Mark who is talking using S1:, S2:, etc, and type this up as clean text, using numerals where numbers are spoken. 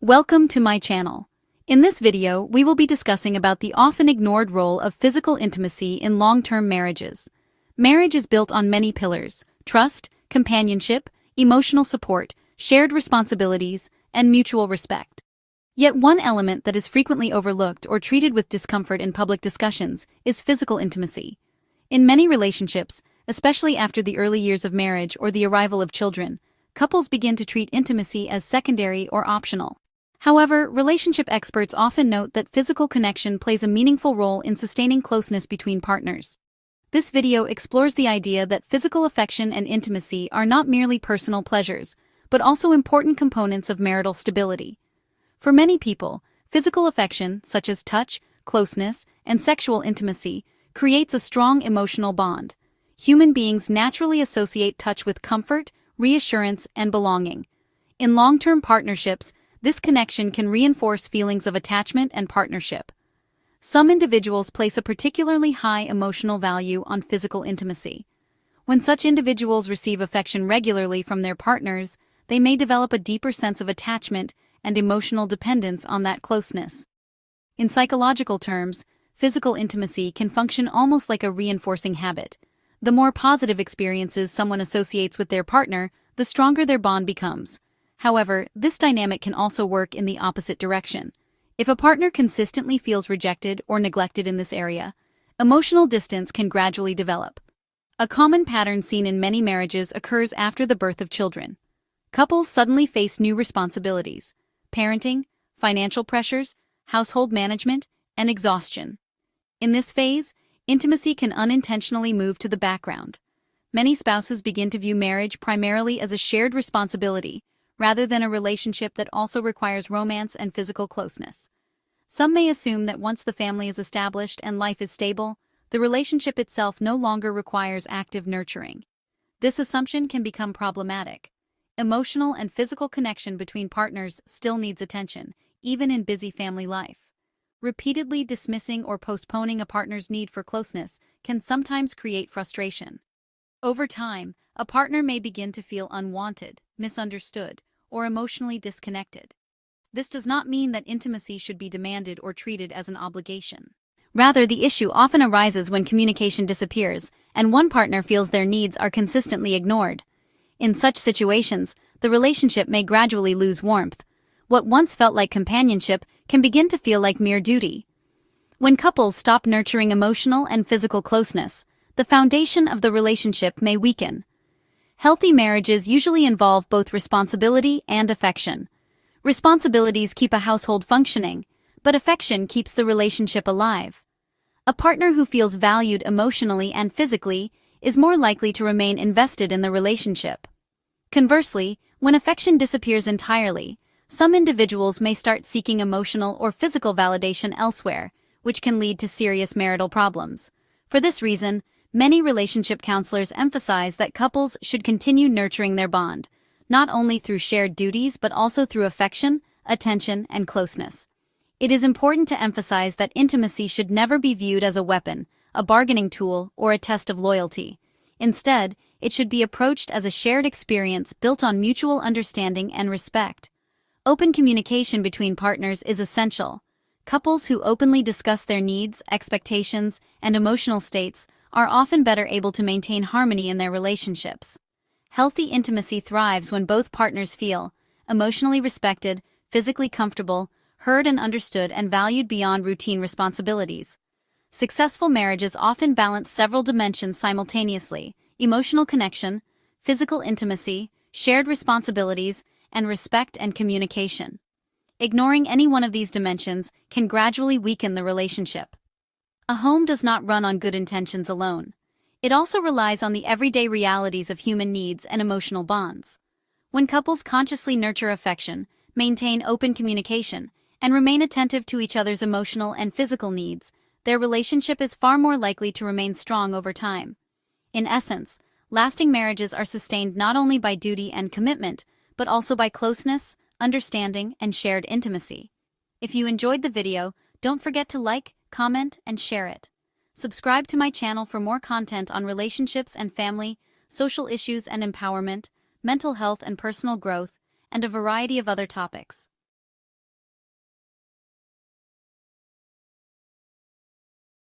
S1: Welcome to my channel. In this video, we will be discussing about the often ignored role of physical intimacy in long-term marriages. Marriage is built on many pillars: trust, companionship, emotional support, shared responsibilities, and mutual respect. Yet one element that is frequently overlooked or treated with discomfort in public discussions is physical intimacy. In many relationships, especially after the early years of marriage or the arrival of children, couples begin to treat intimacy as secondary or optional. However, relationship experts often note that physical connection plays a meaningful role in sustaining closeness between partners. This video explores the idea that physical affection and intimacy are not merely personal pleasures, but also important components of marital stability. For many people, physical affection, such as touch, closeness, and sexual intimacy, creates a strong emotional bond. Human beings naturally associate touch with comfort, reassurance, and belonging. In long-term partnerships, this connection can reinforce feelings of attachment and partnership. Some individuals place a particularly high emotional value on physical intimacy. When such individuals receive affection regularly from their partners, they may develop a deeper sense of attachment and emotional dependence on that closeness. In psychological terms, physical intimacy can function almost like a reinforcing habit. The more positive experiences someone associates with their partner, the stronger their bond becomes. However, this dynamic can also work in the opposite direction. If a partner consistently feels rejected or neglected in this area, emotional distance can gradually develop. A common pattern seen in many marriages occurs after the birth of children. Couples suddenly face new responsibilities: parenting, financial pressures, household management, and exhaustion. In this phase, intimacy can unintentionally move to the background. Many spouses begin to view marriage primarily as a shared responsibility, rather than a relationship that also requires romance and physical closeness. Some may assume that once the family is established and life is stable, the relationship itself no longer requires active nurturing. This assumption can become problematic. Emotional and physical connection between partners still needs attention, even in busy family life. Repeatedly dismissing or postponing a partner's need for closeness can sometimes create frustration. Over time, a partner may begin to feel unwanted, misunderstood, or emotionally disconnected. This does not mean that intimacy should be demanded or treated as an obligation. Rather, the issue often arises when communication disappears and one partner feels their needs are consistently ignored. In such situations, the relationship may gradually lose warmth. What once felt like companionship can begin to feel like mere duty. When couples stop nurturing emotional and physical closeness, the foundation of the relationship may weaken. Healthy marriages usually involve both responsibility and affection. Responsibilities keep a household functioning, but affection keeps the relationship alive. A partner who feels valued emotionally and physically is more likely to remain invested in the relationship. Conversely, when affection disappears entirely, some individuals may start seeking emotional or physical validation elsewhere, which can lead to serious marital problems. For this reason, many relationship counselors emphasize that couples should continue nurturing their bond, not only through shared duties but also through affection, attention, and closeness. It is important to emphasize that intimacy should never be viewed as a weapon, a bargaining tool, or a test of loyalty. Instead, it should be approached as a shared experience built on mutual understanding and respect. Open communication between partners is essential. Couples who openly discuss their needs, expectations, and emotional states are often better able to maintain harmony in their relationships. Healthy intimacy thrives when both partners feel emotionally respected, physically comfortable, heard and understood, and valued beyond routine responsibilities. Successful marriages often balance several dimensions simultaneously: emotional connection, physical intimacy, shared responsibilities, and respect and communication. Ignoring any one of these dimensions can gradually weaken the relationship. A home does not run on good intentions alone. It also relies on the everyday realities of human needs and emotional bonds. When couples consciously nurture affection, maintain open communication, and remain attentive to each other's emotional and physical needs, their relationship is far more likely to remain strong over time. In essence, lasting marriages are sustained not only by duty and commitment, but also by closeness, understanding, and shared intimacy. If you enjoyed the video, don't forget to like, comment, and share it. Subscribe to my channel for more content on relationships and family, social issues and empowerment, mental health and personal growth, and a variety of other topics.